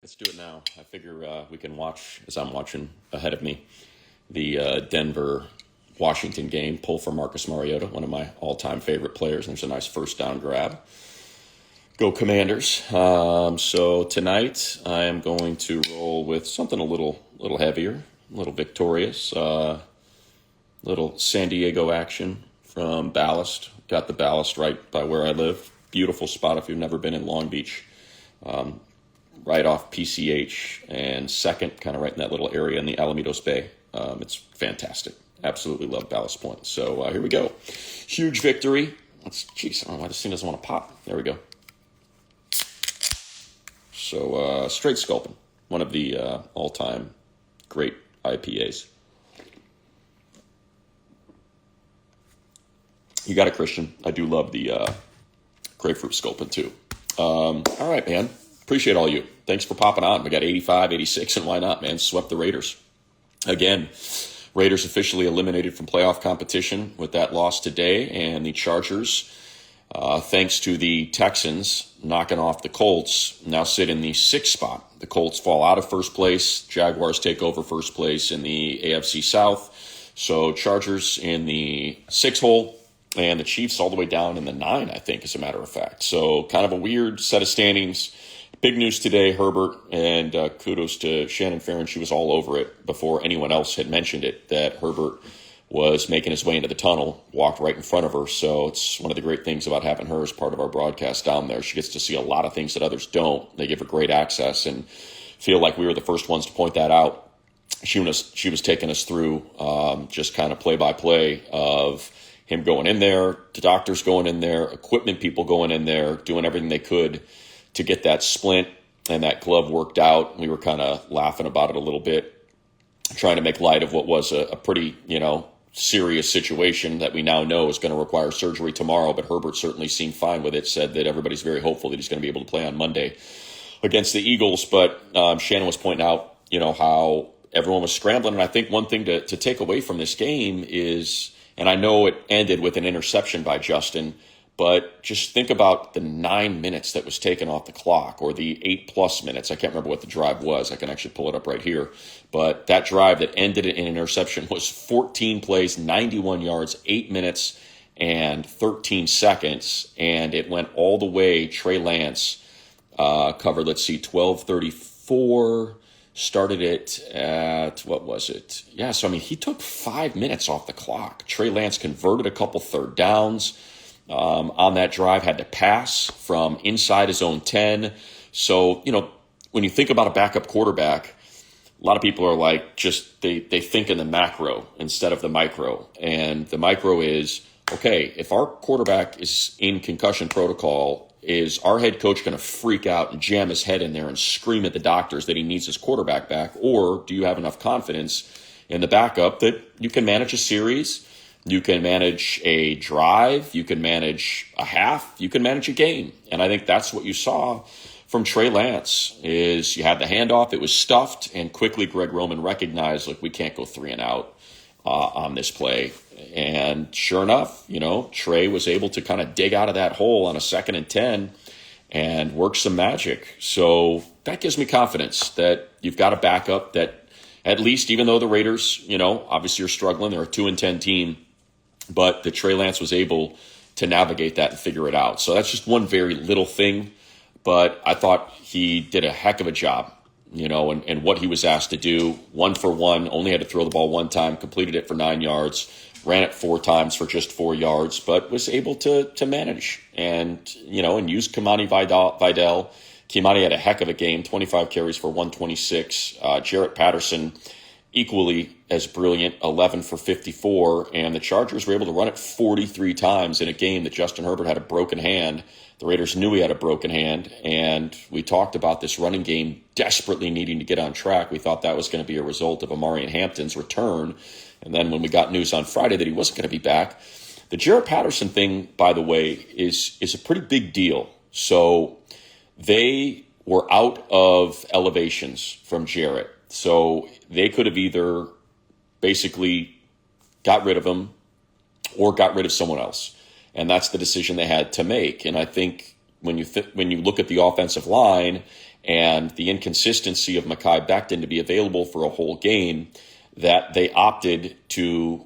Let's do it now. I figure we can watch, as I'm watching ahead of me, the Denver-Washington game. Pull for Marcus Mariota, one of my all-time favorite players. And there's a nice first down grab. Go Commanders. So tonight I am going to roll with something a little heavier, a little victorious, little San Diego action from Ballast. Got the Ballast right by where I live. Beautiful spot if you've never been in Long Beach. Right off PCH and second, kind of right in that little area in the Alamitos Bay. It's fantastic. Absolutely love Ballast Point. So here we go. Huge victory. I don't know why this thing doesn't want to pop. There we go. So straight Sculpin, one of the all-time great IPAs. You got it, Christian. I do love the grapefruit Sculpin too. All right, man. Appreciate all you. Thanks for popping on. We got 85, 86, and why not, man? Swept the Raiders. Again, Raiders officially eliminated from playoff competition with that loss today, and the Chargers, thanks to the Texans knocking off the Colts, now sit in the 6th spot. The Colts fall out of first place. Jaguars take over first place in the AFC South. So Chargers in the 6 hole, and the Chiefs all the way down in the 9, I think, as a matter of fact. So kind of a weird set of standings. Big news today, Herbert, and kudos to Shannon, Farren. She was all over it before anyone else had mentioned it, that Herbert was making his way into the tunnel, walked right in front of her. So it's one of the great things about having her as part of our broadcast down there. She gets to see a lot of things that others don't. They give her great access and feel like we were the first ones to point that out. She was taking us through just kind of play-by-play of him going in there, the doctors going in there, equipment people going in there, doing everything they could to get that splint and that glove worked out. We were kind of laughing about it a little bit, trying to make light of what was a pretty, serious situation that we now know is going to require surgery tomorrow. But Herbert certainly seemed fine with it, said that everybody's very hopeful that he's going to be able to play on Monday against the Eagles. But Shannon was pointing out, how everyone was scrambling. And I think one thing to take away from this game is, and I know it ended with an interception by Justin, but just think about the 9 minutes that was taken off the clock, or the 8+ minutes. I can't remember what the drive was. I can actually pull it up right here. But that drive that ended in an interception was 14 plays, 91 yards, 8 minutes, and 13 seconds. And it went all the way. Trey Lance covered, 12:34. Started it at, what was it? Yeah, so, he took 5 minutes off the clock. Trey Lance converted a couple third downs. On that drive, had to pass from inside his own 10. So, when you think about a backup quarterback, a lot of people are like, they think in the macro instead of the micro. And the micro is, okay, if our quarterback is in concussion protocol, is our head coach going to freak out and jam his head in there and scream at the doctors that he needs his quarterback back? Or do you have enough confidence in the backup that you can manage a series? You can manage a drive, you can manage a half, you can manage a game. And I think that's what you saw from Trey Lance, is you had the handoff, it was stuffed, and quickly Greg Roman recognized, we can't go 3 and out on this play. And sure enough, Trey was able to kind of dig out of that hole on a 2nd and 10 and work some magic. So that gives me confidence that you've got a backup that, at least, even though the Raiders, obviously are struggling, they're a 2-10 team, but that Trey Lance was able to navigate that and figure it out. So that's just one very little thing, but I thought he did a heck of a job, and what he was asked to do. 1 for 1, only had to throw the ball 1 time, completed it for 9 yards, ran it 4 times for just 4 yards, but was able to manage and use Kimani Vidal. Kimani had a heck of a game, 25 carries for 126. Jarrett Patterson, equally as brilliant, 11 for 54. And the Chargers were able to run it 43 times in a game that Justin Herbert had a broken hand. The Raiders knew he had a broken hand. And we talked about this running game desperately needing to get on track. We thought that was going to be a result of Amari Hampton's return. And then when we got news on Friday that he wasn't going to be back, the Jarrett Patterson thing, by the way, is a pretty big deal. So they were out of elevations from Jarrett. So they could have either basically got rid of him or got rid of someone else. And that's the decision they had to make. And I think when you look at the offensive line and the inconsistency of Mekhi Becton to be available for a whole game, that they opted to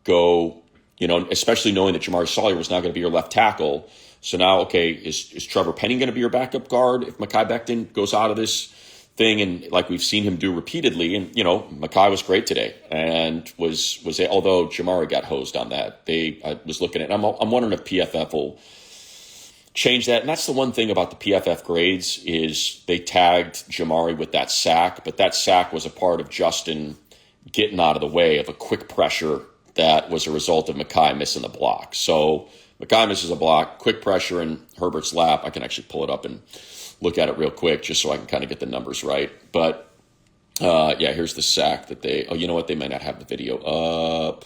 go, especially knowing that Jamari Sawyer was not going to be your left tackle. So now, okay, is Trevor Penning going to be your backup guard if Mekhi Becton goes out of this thing? And like we've seen him do repeatedly, and Mekhi was great today, and was although Jamari got hosed on that. I was looking at, I'm wondering if PFF will change that. And that's the one thing about the PFF grades is they tagged Jamari with that sack, but that sack was a part of Justin getting out of the way of a quick pressure that was a result of Mekhi missing the block. So Mekhi misses a block, quick pressure in Herbert's lap. I can actually pull it up and look at it real quick just so I can kind of get the numbers right. But, here's the sack that they might not have the video up.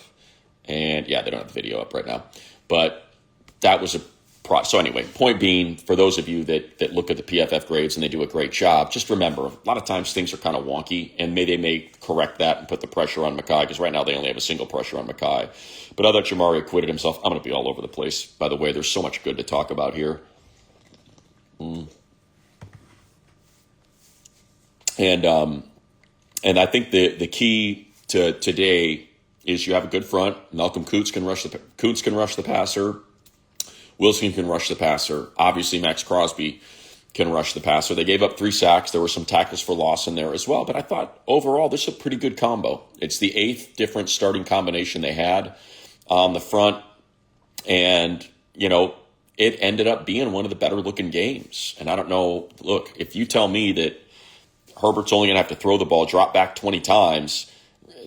And, they don't have the video up right now. But that was so anyway, point being, for those of you that look at the PFF grades and they do a great job, just remember, a lot of times things are kind of wonky, and they may correct that and put the pressure on Mekhi, because right now they only have a single pressure on Mekhi. But I thought Jamari acquitted himself. I'm going to be all over the place, by the way. There's so much good to talk about here. And I think the key to today is you have a good front. Malcolm Kuntz can rush the passer. Wilson can rush the passer. Obviously, Max Crosby can rush the passer. They gave up 3 sacks. There were some tackles for loss in there as well. But I thought overall this is a pretty good combo. It's the 8th different starting combination they had on the front. And, it ended up being one of the better looking games. And I don't know, look, if you tell me that Herbert's only going to have to throw the ball, drop back 20 times,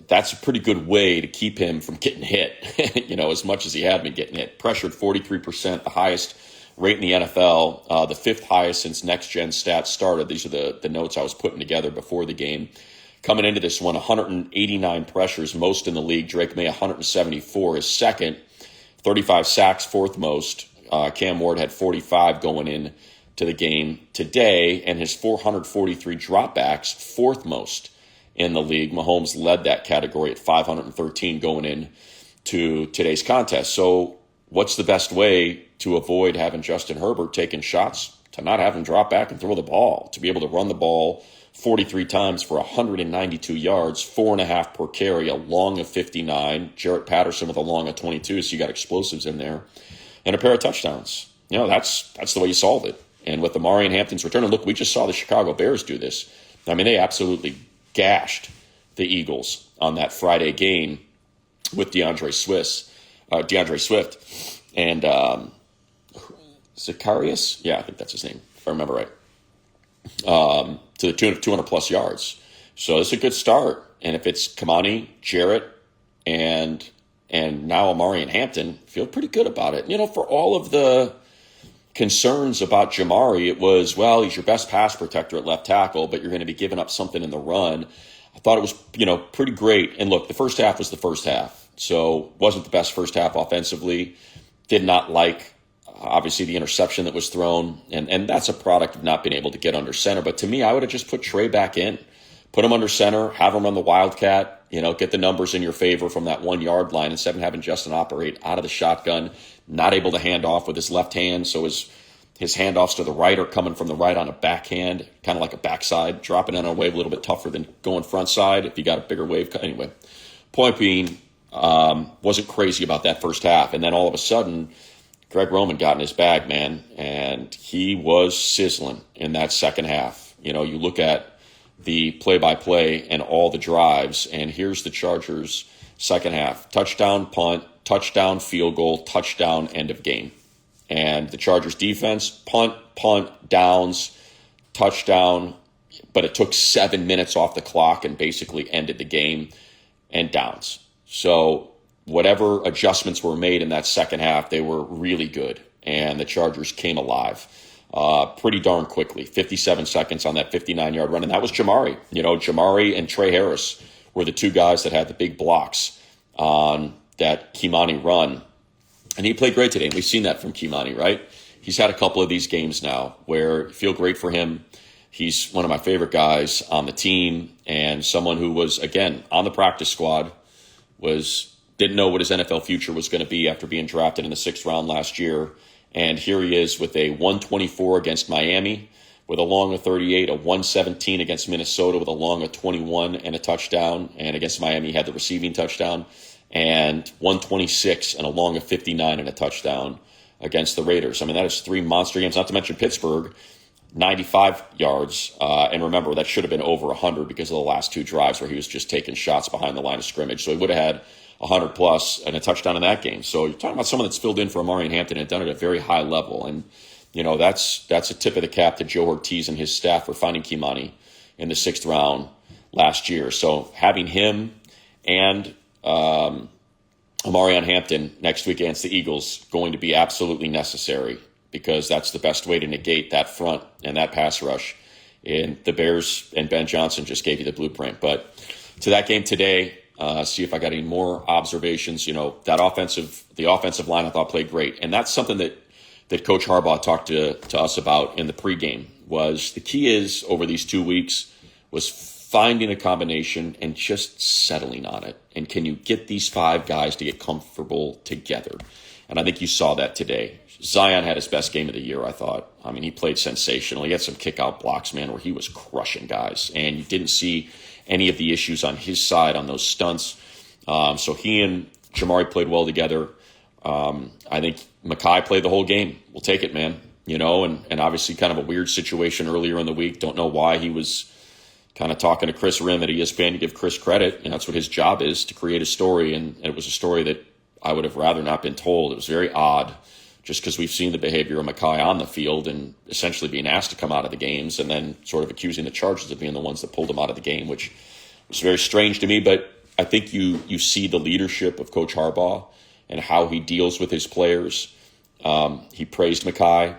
that's a pretty good way to keep him from getting hit, as much as he had been getting hit. Pressured 43%, the highest rate in the NFL, the 5th highest since Next Gen Stats started. These are the notes I was putting together before the game. Coming into this one, 189 pressures, most in the league. Drake May, 174, is second. 35 sacks, 4th most. Cam Ward had 45 going in to the game today, and his 443 dropbacks, 4th most in the league. Mahomes led that category at 513 going in to today's contest. So what's the best way to avoid having Justin Herbert taking shots? To not have him drop back and throw the ball, to be able to run the ball 43 times for 192 yards, 4.5 per carry, a long of 59. Jarrett Patterson with a long of 22, so you got explosives in there, and a pair of touchdowns. That's the way you solve it. And with Amari and Hampton's return, and look, we just saw the Chicago Bears do this. I mean, they absolutely gashed the Eagles on that Friday game with DeAndre Swift, and Zacharias. Yeah, I think that's his name, if I remember right. To the tune of 200 plus yards. So it's a good start. And if it's Kimani, Jarrett, and now Amari and Hampton, feel pretty good about it. For all of the concerns about Jamari, it was, well, he's your best pass protector at left tackle, but you're going to be giving up something in the run. I thought it was, pretty great. And look, the first half was the first half. So wasn't the best first half offensively. Did not like, obviously, the interception that was thrown. And that's a product of not being able to get under center. But to me, I would have just put Trey back in. Put him under center, have him run the Wildcat, get the numbers in your favor from that 1 yard line instead of having Justin operate out of the shotgun, not able to hand off with his left hand. So his handoffs to the right are coming from the right on a backhand, kind of like a backside, dropping in on a wave a little bit tougher than going front side if you got a bigger wave. Anyway, point being, wasn't crazy about that first half. And then all of a sudden, Greg Roman got in his bag, man, and he was sizzling in that second half. You look at the play-by-play and all the drives, and here's the Chargers' second half. Touchdown, punt, touchdown, field goal, touchdown, end of game. And the Chargers' defense, punt, downs, touchdown, but it took 7 minutes off the clock and basically ended the game, and downs. So whatever adjustments were made in that second half, they were really good, and the Chargers came alive pretty darn quickly. 57 seconds on that 59-yard run, and that was Jamari. Jamari and Trey Harris were the two guys that had the big blocks on that Kimani run, and he played great today, and we've seen that from Kimani, right? He's had a couple of these games now where I feel great for him. He's one of my favorite guys on the team, and someone who was, again, on the practice squad, didn't know what his NFL future was going to be after being drafted in the 6th round last year. And here he is with a 124 against Miami, with a long of 38, a 117 against Minnesota with a long of 21 and a touchdown, and against Miami he had the receiving touchdown, and 126 and a long of 59 and a touchdown against the Raiders. I mean, that is 3 monster games, not to mention Pittsburgh, 95 yards. And remember, that should have been over 100 because of the last 2 drives where he was just taking shots behind the line of scrimmage. So he would have had 100 plus and a touchdown in that game. So you're talking about someone that's filled in for Amari and Hampton and done it at a very high level. And, that's a tip of the cap to Joe Ortiz and his staff for finding Kimani in the 6th round last year. So having him and Amari Hampton next week against the Eagles going to be absolutely necessary, because that's the best way to negate that front and that pass rush. And the Bears and Ben Johnson just gave you the blueprint. But to that game today, see if I got any more observations. The offensive line I thought played great. And that's something that Coach Harbaugh talked to us about in the pregame. Was the key is over these 2 weeks was finding a combination and just settling on it. And can you get these 5 guys to get comfortable together? And I think you saw that today. Zion had his best game of the year, I thought. I mean, he played sensational. He had some kick-out blocks, man, where he was crushing guys. And you didn't see any of the issues on his side on those stunts. So he and Jamari played well together. I think Mekhi played the whole game. We'll take it, man. And obviously kind of a weird situation earlier in the week. Don't know why he was kind of talking to Chris Rim at ESPN to give Chris credit. And that's what his job is, to create a story. And it was a story that I would have rather not been told. It was very odd, just because we've seen the behavior of Mekhi on the field and essentially being asked to come out of the games and then sort of accusing the Chargers of being the ones that pulled him out of the game, which was very strange to me. But I think you see the leadership of Coach Harbaugh and how he deals with his players. He praised Mekhi,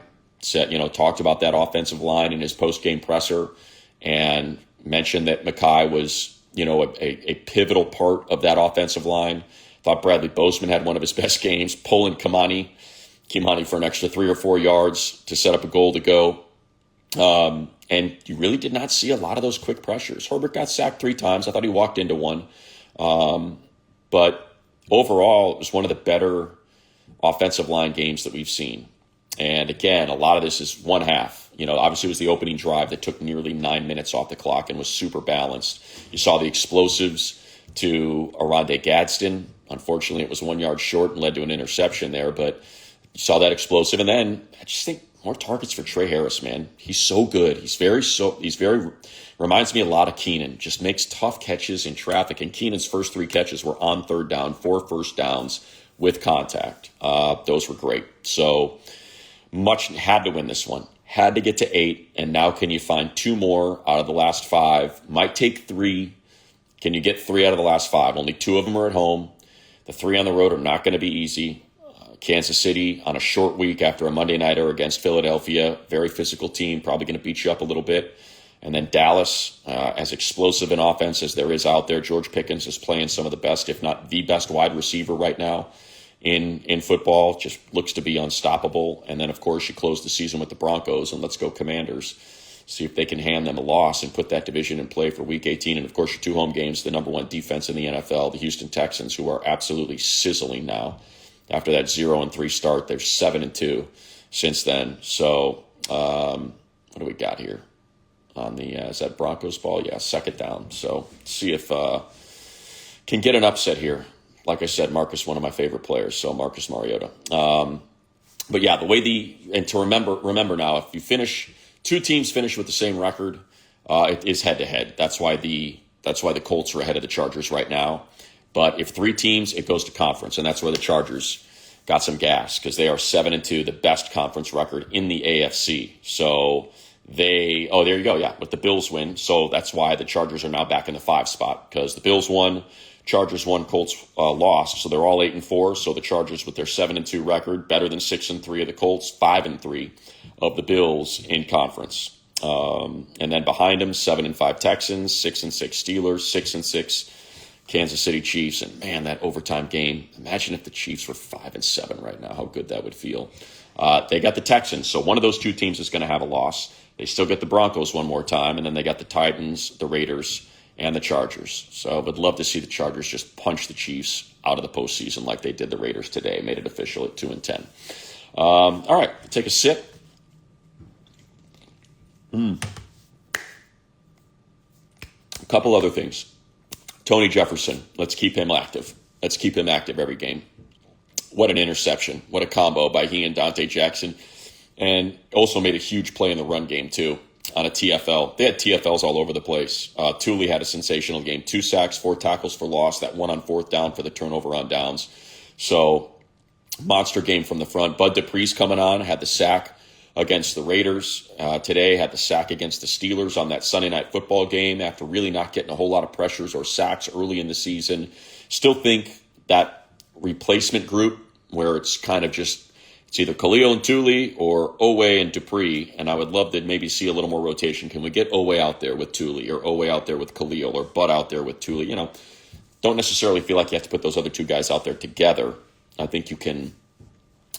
talked about that offensive line in his post-game presser, and mentioned that Mekhi was, a pivotal part of that offensive line. Thought Bradley Bozeman had one of his best games, pulling Kimani for an extra 3 or 4 yards to set up a goal to go. And you really did not see a lot of those quick pressures. Herbert got sacked 3 times. I thought he walked into one. But overall, it was one of the better offensive line games that we've seen. And again, a lot of this is one half. Obviously it was the opening drive that took nearly 9 minutes off the clock and was super balanced. You saw the explosives to Aronde Gadsden. Unfortunately, it was 1 yard short and led to an interception there, but you saw that explosive. And then I just think more targets for Trey Harris, man. He's so good. He's very reminds me a lot of Keenan. Just makes tough catches in traffic. And Keenan's first 3 catches were on 3rd down, 4 first downs with contact. Those were great. So much had to win this one. Had to get to 8. And now can you find 2 more out of the last 5? Might take 3. Can you get 3 out of the last 5? Only 2 of them are at home. The 3 on the road are not going to be easy. Kansas City on a short week after a Monday nighter against Philadelphia. Very physical team, probably going to beat you up a little bit. And then Dallas, as explosive an offense as there is out there. George Pickens is playing some of the best, if not the best wide receiver right now in football. Just looks to be unstoppable. And then, of course, you close the season with the Broncos, and let's go Commanders. See if they can hand them a loss and put that division in play for Week 18. And, of course, your 2 home games, the number 1 defense in the NFL, the Houston Texans, who are absolutely sizzling now. After that 0-3 start, they're 7-2 since then. So what do we got here on the is that Broncos ball? Yeah, 2nd down. So see if can get an upset here. Like I said, Marcus, one of my favorite players. So Marcus Mariota. But yeah, the way and to remember now, if you finish 2 teams finish with the same record, it is head to head. That's why the Colts are ahead of the Chargers right now. But if 3 teams, it goes to conference, and that's where the Chargers got some gas because they are 7-2, the best conference record in the AFC. So there you go, yeah, with the Bills win. So that's why the Chargers are now back in the 5 spot, because the Bills won, Chargers won, Colts lost. So they're all 8-4. So the Chargers with their 7-2 record, better than 6-3 of the Colts, 5-3 of the Bills in conference. And then behind them, 7-5 Texans, 6-6 Steelers, 6-6 Kansas City Chiefs. And man, that overtime game, imagine if the Chiefs were 5-7 right now, how good that would feel. They got the Texans, so one of those 2 teams is going to have a loss. They still get the Broncos one more time, and then they got the Titans, the Raiders, and the Chargers. So I would love to see the Chargers just punch the Chiefs out of the postseason like they did the Raiders today, made it official at 2-10. All right, take a sip. A couple other things. Tony Jefferson, let's keep him active. Let's keep him active every game. What an interception. What a combo by he and Dante Jackson. And also made a huge play in the run game, too, on a TFL. They had TFLs all over the place. Thule had a sensational game. 2 sacks, 4 tackles for loss, that one on 4th down for the turnover on downs. So, monster game from the front. Bud Dupree's coming on, had the sack against the Raiders. Today had the sack against the Steelers on that Sunday Night Football game after really not getting a whole lot of pressures or sacks early in the season. Still think that replacement group where it's kind of just, it's either Khalil and Thule or Owe and Dupree, and I would love to maybe see a little more rotation. Can we get Owe out there with Thule or Owe out there with Khalil or Bud out there with Thule? You know, don't necessarily feel like you have to put those other two guys out there together. I think you can,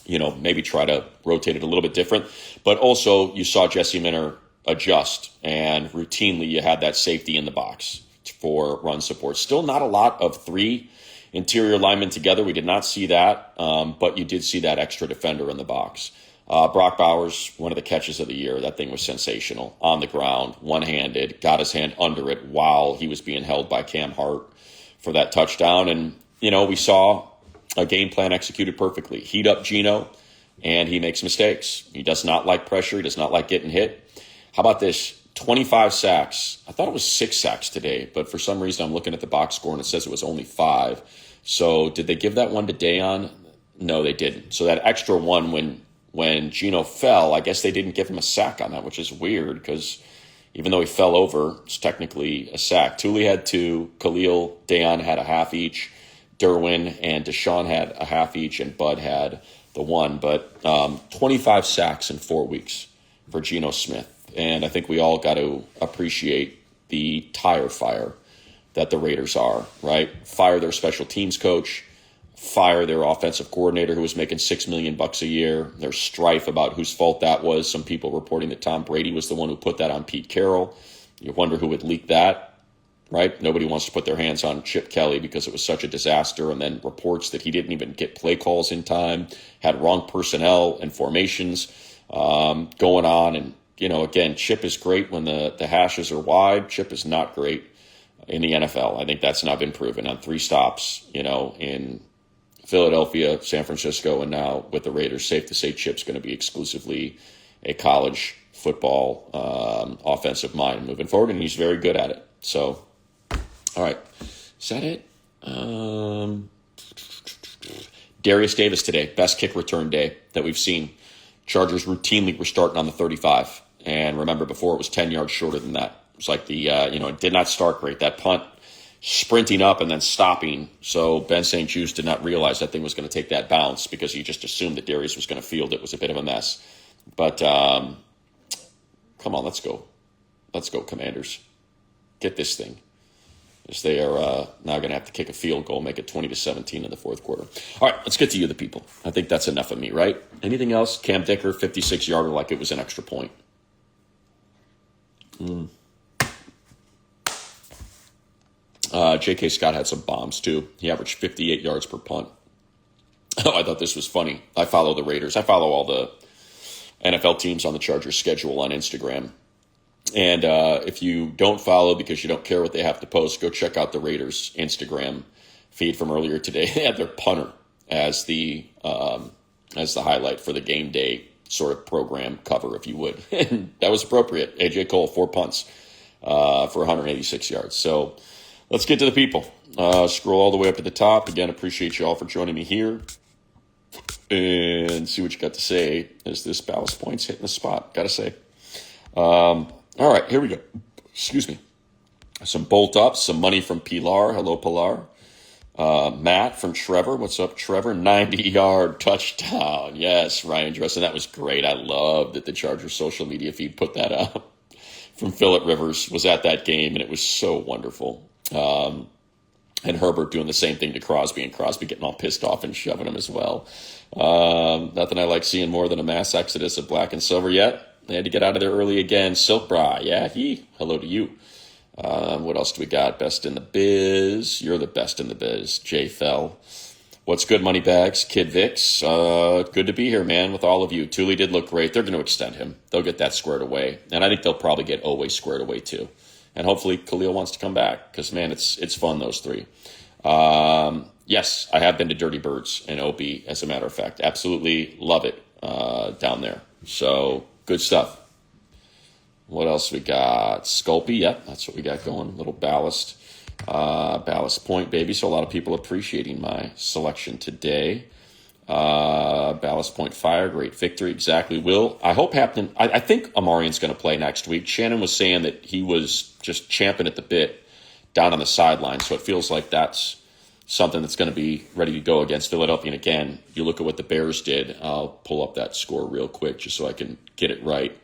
you know, maybe try to rotate it a little bit different. But also you saw Jesse Minter adjust, and routinely you had that safety in the box for run support. Still not a lot of 3 interior linemen together. We did not see that, but you did see that extra defender in the box. Brock Bowers, one of the catches of the year. That thing was sensational. On the ground, one-handed, got his hand under it while he was being held by Cam Hart for that touchdown. And, you know, we saw a game plan executed perfectly. Heat up Geno, and he makes mistakes. He does not like pressure. He does not like getting hit. How about this? 25 sacks. I thought it was 6 sacks today, but for some reason I'm looking at the box score and it says it was only 5. So did they give that one to Dayon? No, they didn't. So that extra one when Geno fell, I guess they didn't give him a sack on that, which is weird because even though he fell over, it's technically a sack. Thule had 2. Khalil, Dayon had a half each. Derwin and Deshaun had a half each, and Bud had the 1. But 25 sacks in 4 weeks for Geno Smith. And I think we all got to appreciate the tire fire that the Raiders are, right? Fire their special teams coach, fire their offensive coordinator who was making $6 million a year. There's strife about whose fault that was. Some people reporting that Tom Brady was the one who put that on Pete Carroll. You wonder who would leak that, right? Nobody wants to put their hands on Chip Kelly because it was such a disaster. And then reports that he didn't even get play calls in time, had wrong personnel and formations going on. And, you know, again, Chip is great when the hashes are wide. Chip is not great in the NFL. I think that's now been proven on 3 stops, you know, in Philadelphia, San Francisco, and now with the Raiders. Safe to say Chip's going to be exclusively a college football offensive mind moving forward, and he's very good at it. So, all right. Is that it? Darius Davis today, best kick return day that we've seen. Chargers routinely were starting on the 35. And remember, before it was 10 yards shorter than that. It was like it did not start great. That punt sprinting up and then stopping. So Ben St. Juste did not realize that thing was going to take that bounce because he just assumed that Darius was going to field it. It was a bit of a mess. But come on, let's go. Let's go, Commanders. Get this thing. As they are now going to have to kick a field goal, make it 20-17 in the 4th quarter. All right, let's get to you, the people. I think that's enough of me, right? Anything else? Cam Dicker, 56-yarder like it was an extra point. J.K. Scott had some bombs, too. He averaged 58 yards per punt. Oh, I thought this was funny. I follow the Raiders. I follow all the NFL teams on the Chargers schedule on Instagram. And if you don't follow because you don't care what they have to post, go check out the Raiders Instagram feed from earlier today. They had their punter as the highlight for the game day sort of program cover, if you would. And that was appropriate. A.J. Cole, 4 punts for 186 yards. So let's get to the people. Scroll all the way up to the top. Again, appreciate you all for joining me here. And see what you got to say as this Ballast Point's hitting the spot, got to say. All right, here we go. Excuse me. Some bolt ups, some money from Pilar. Hello, Pilar. Matt from Trevor. What's up, Trevor? 90-yard touchdown. Yes, Ryan Dresden. That was great. I love that the Chargers social media feed put that up. From Phillip Rivers was at that game, and it was so wonderful. And Herbert doing the same thing to Crosby, and Crosby getting all pissed off and shoving him as well. Nothing I like seeing more than a mass exodus of black and silver yet. They had to get out of there early again. Silk Bra, yeah, hello to you. What else do we got? Best in the biz. You're the best in the biz. Jay Fell. What's good, Moneybags? Kid Vix, good to be here, man, with all of you. Thule did look great. They're going to extend him. They'll get that squared away. And I think they'll probably get Oweh squared away, too. And hopefully Khalil wants to come back because, man, it's fun, those three. Yes, I have been to Dirty Birds in OB, as a matter of fact. Absolutely love it down there. So, good stuff. What else we got? Sculpey, yep, that's what we got going. A little ballast. Ballast Point, baby. So a lot of people appreciating my selection today. Ballast Point Fire, great victory. Exactly. Will, I hope happen. I think Amarian's going to play next week. Shannon was saying that he was just champing at the bit down on the sideline. So it feels like that's something that's going to be ready to go against Philadelphia. And again, you look at what the Bears did. I'll pull up that score real quick just so I can get it right.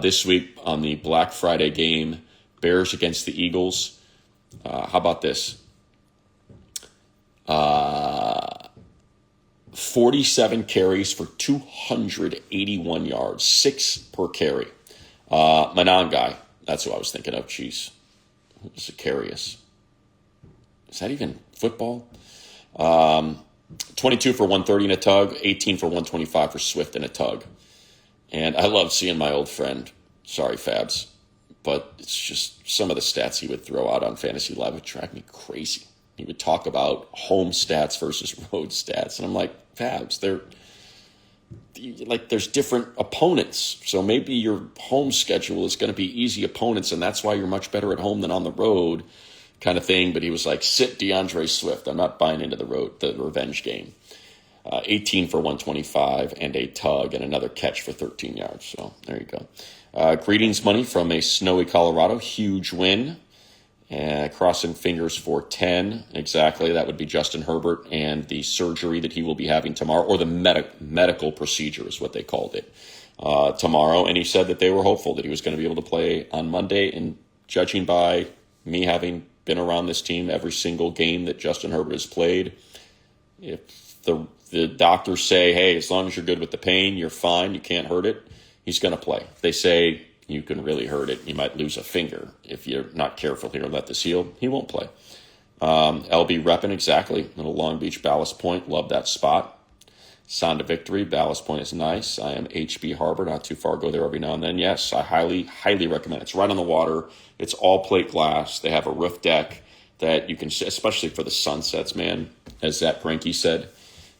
This week on the Black Friday game, Bears against the Eagles. How about this? 47 carries for 281 yards, 6 per carry. Manon guy, that's who I was thinking of. Jeez, who's Zacarias? Is that even football? 22 for 130 in a tug, 18 for 125 for Swift in a tug. And I love seeing my old friend, sorry Fabs, but it's just some of the stats he would throw out on Fantasy Live would drive me crazy. He would talk about home stats versus road stats. And I'm like, Fabs, there's different opponents. So maybe your home schedule is going to be easy opponents, and that's why you're much better at home than on the road kind of thing. But he was like, sit DeAndre Swift. I'm not buying into the revenge game. 18 for 125 and a tug and another catch for 13 yards. So there you go. Greetings money from a snowy Colorado. Huge win. Crossing fingers for 10. Exactly. That would be Justin Herbert and the surgery that he will be having tomorrow, or the medical procedure is what they called it, tomorrow. And he said that they were hopeful that he was going to be able to play on Monday. And judging by me having been around this team every single game that Justin Herbert has played, if the doctors say, hey, as long as you're good with the pain, you're fine, you can't hurt it, he's going to play. If they say you can really hurt it, you might lose a finger if you're not careful here and let this heal, he won't play. LB repping, exactly. Little Long Beach Ballast Point, love that spot. Sound of Victory, Ballast Point is nice. I am HB Harbor, not too far, go there every now and then. Yes, I highly, highly recommend it. It's right on the water. It's all plate glass. They have a roof deck that you can, especially for the sunsets, man, as Zach Greinke said.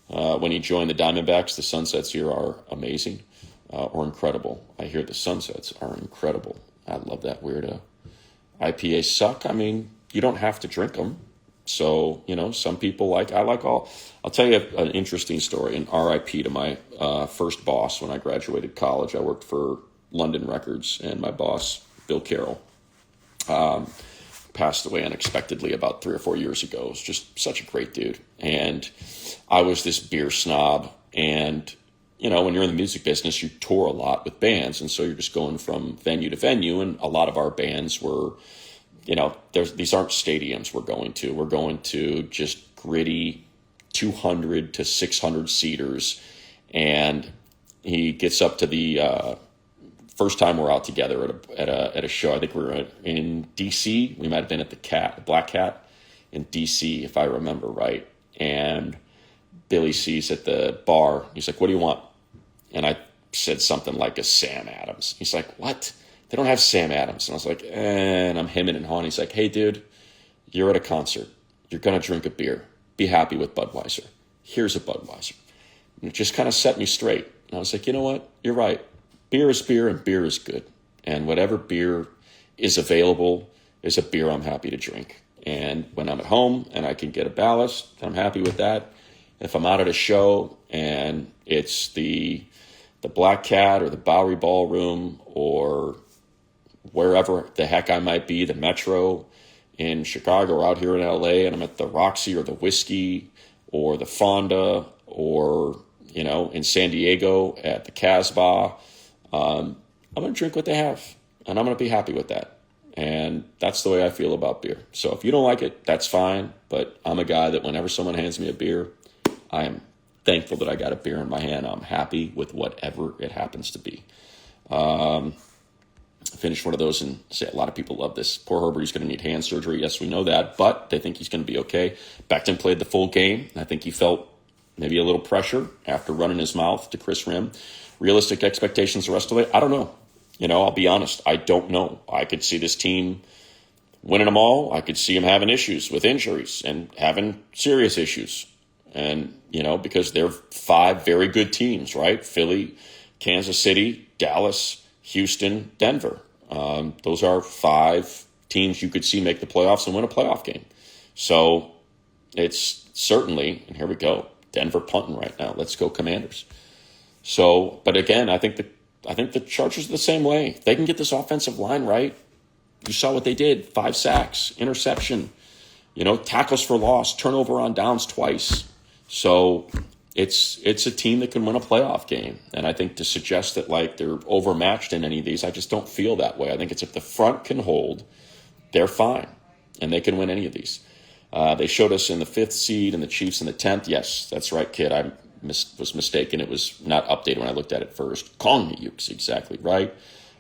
When he joined the Diamondbacks, the sunsets here are amazing or incredible. I hear the sunsets are incredible. I love that weirdo. IPAs suck. I mean, you don't have to drink them. So, some people I like all. I'll tell you an interesting story, an RIP to my first boss when I graduated college. I worked for London Records, and my boss, Bill Carroll, passed away unexpectedly about 3 or 4 years ago. It was just such a great dude. And I was this beer snob. And, when you're in the music business, you tour a lot with bands. And so you're just going from venue to venue. And a lot of our bands were, these aren't stadiums we're going to. We're going to just gritty 200 to 600 seaters. And he gets up to the first time we're out together at a show. I think we were in DC. We might have been at the Black Cat in DC, if I remember right. And Billy sees at the bar. He's like, "What do you want?" And I said something like a Sam Adams. He's like, "What? They don't have Sam Adams." And I was like, and I'm hemming and hawing. He's like, "Hey, dude, you're at a concert. You're going to drink a beer. Be happy with Budweiser. Here's a Budweiser." And it just kind of set me straight. And I was like, you know what? You're right. Beer is beer, and beer is good. And whatever beer is available is a beer I'm happy to drink. And when I'm at home and I can get a ballast, I'm happy with that. If I'm out at a show and it's the Black Cat or the Bowery Ballroom or wherever the heck I might be, the Metro in Chicago or out here in LA, and I'm at the Roxy or the Whiskey or the Fonda or, in San Diego at the Casbah, I'm going to drink what they have, and I'm going to be happy with that. And that's the way I feel about beer. So if you don't like it, that's fine. But I'm a guy that whenever someone hands me a beer, I am thankful that I got a beer in my hand. I'm happy with whatever it happens to be. finish one of those and say a lot of people love this. Poor Herbert, he's going to need hand surgery. Yes, we know that, but they think he's going to be okay. Becton played the full game. I think he felt maybe a little pressure after running his mouth to Chris Rim. Realistic expectations the rest of the way? I don't know. I'll be honest. I don't know. I could see this team winning them all. I could see them having issues with injuries and having serious issues. And, because they're 5 very good teams, right? Philly, Kansas City, Dallas, Houston, Denver. Those are 5 teams you could see make the playoffs and win a playoff game. So it's certainly, and here we go, Denver punting right now. Let's go Commanders. So, but again, I think the Chargers are the same way. If they can get this offensive line right, you saw what they did. 5 sacks, interception, tackles for loss, turnover on downs twice. So it's a team that can win a playoff game. And I think to suggest that they're overmatched in any of these, I just don't feel that way. I think it's if the front can hold, they're fine. And they can win any of these. They showed us in the 5th seed and the Chiefs in the 10th. Yes, that's right, kid. I was mistaken. It was not updated when I looked at it first. Calling me, Yuke's exactly right.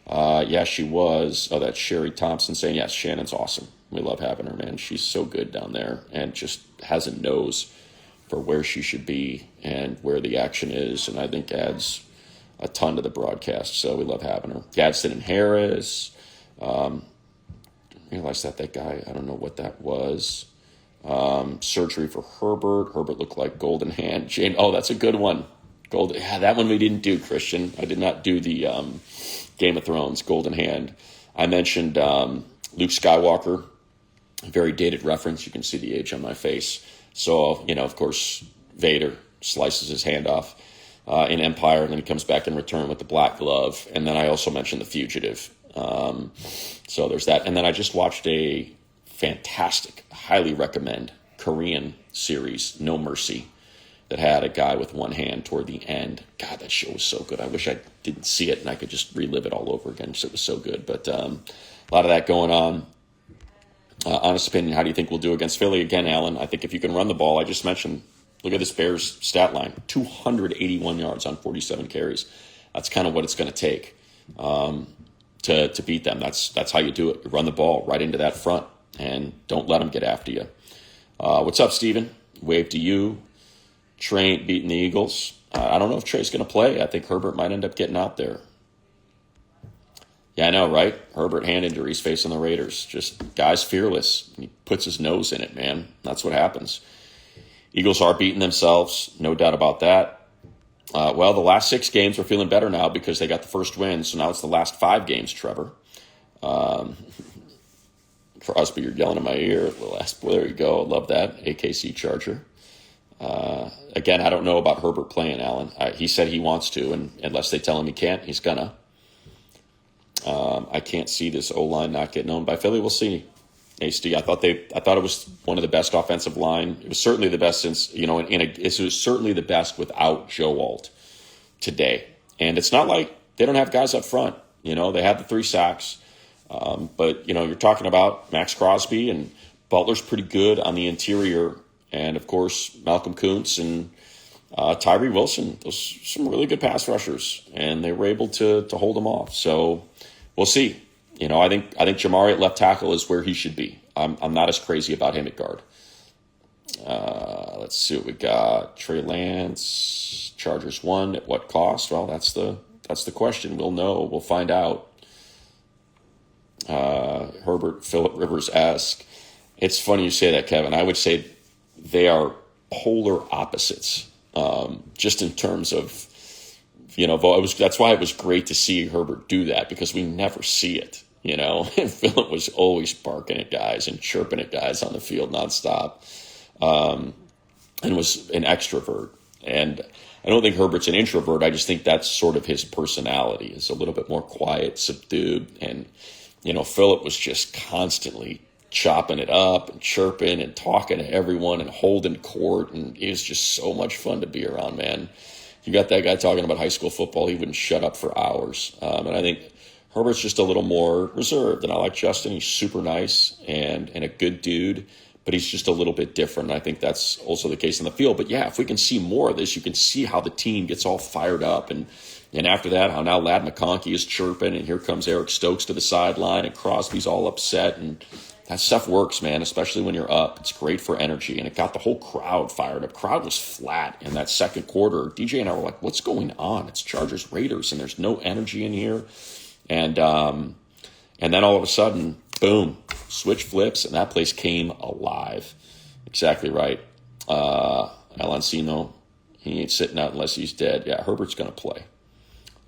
Yeah, she was. Oh, that's Sherry Thompson saying, yes, Shannon's awesome. We love having her, man. She's so good down there and just has a nose for where she should be and where the action is, and I think adds a ton to the broadcast. So we love having her. Gadsden and Harris. Realized that guy, I don't know what that was. Surgery for Herbert. Herbert looked like Golden Hand. Jane, oh, that's a good one. That one we didn't do, Christian. I did not do the Game of Thrones Golden Hand. I mentioned Luke Skywalker, a very dated reference. You can see the age on my face. So, of course, Vader slices his hand off in Empire, and then he comes back in Return with the black glove. And then I also mentioned The Fugitive. So there's that. And then I just watched a fantastic, highly recommend Korean series, No Mercy, that had a guy with one hand toward the end. God, that show was so good. I wish I didn't see it and I could just relive it all over again because it was so good. But a lot of that going on. Honest opinion, how do you think we'll do against Philly? Again, Alan, I think if you can run the ball, I just mentioned, look at this Bears stat line, 281 yards on 47 carries. That's kind of what it's going to take to beat them. That's how you do it. You run the ball right into that front and don't let them get after you. What's up, Steven? Wave to you. Trey beating the Eagles. I don't know if Trey's going to play. I think Herbert might end up getting out there. Yeah, I know, right? Herbert hand injuries facing the Raiders. Just guy's fearless. He puts his nose in it, man. That's what happens. Eagles are beating themselves. No doubt about that. Well, the last 6 games are feeling better now because they got the first win. So now it's the last 5 games, Trevor. For us, but you're yelling in my ear. There you go. I love that. AKC Charger. Again, I don't know about Herbert playing, Alan. He said he wants to, and unless they tell him he can't, he's gonna. I can't see this O-line not getting owned by Philly. We'll see. HD, I thought it was one of the best offensive line. It was certainly the best since, it was certainly the best without Joe Alt today. And it's not like they don't have guys up front. They had the 3 sacks. But, you're talking about Max Crosby, and Butler's pretty good on the interior. And, of course, Malcolm Kuntz and Tyree Wilson. Those are some really good pass rushers. And they were able to hold them off. So we'll see. I think Jamari at left tackle is where he should be. I'm not as crazy about him at guard. Let's see what we got. Trey Lance, Chargers 1 at what cost? Well, that's the question. We'll know. We'll find out. Herbert, Phillip Rivers-esque. It's funny you say that, Kevin. I would say they are polar opposites, just in terms of, that's why it was great to see Herbert do that, because we never see it, and Phillip was always barking at guys and chirping at guys on the field nonstop, and was an extrovert. And I don't think Herbert's an introvert. I just think that's sort of his personality, is a little bit more quiet, subdued. And, Phillip was just constantly chopping it up and chirping and talking to everyone and holding court. And it was just so much fun to be around, man. You got that guy talking about high school football. He wouldn't shut up for hours. And I think Herbert's just a little more reserved. And I like Justin. He's super nice and a good dude. but he's just a little bit different. I think that's also the case in the field. But yeah, if we can see more of this, you can see how the team gets all fired up. And after that, how now Ladd McConkey is chirping, and here comes Eric Stokes to the sideline, and Crosby's all upset. And that stuff works, man, especially when you're up. It's great for energy, and it got the whole crowd fired up. Crowd was flat in that second quarter. DJ and I were like, what's going on? It's Chargers Raiders, and there's no energy in here. And then all of a sudden, boom, switch flips, and that place came alive. Exactly right. Alancino, he ain't sitting out unless he's dead. Yeah, Herbert's going to play.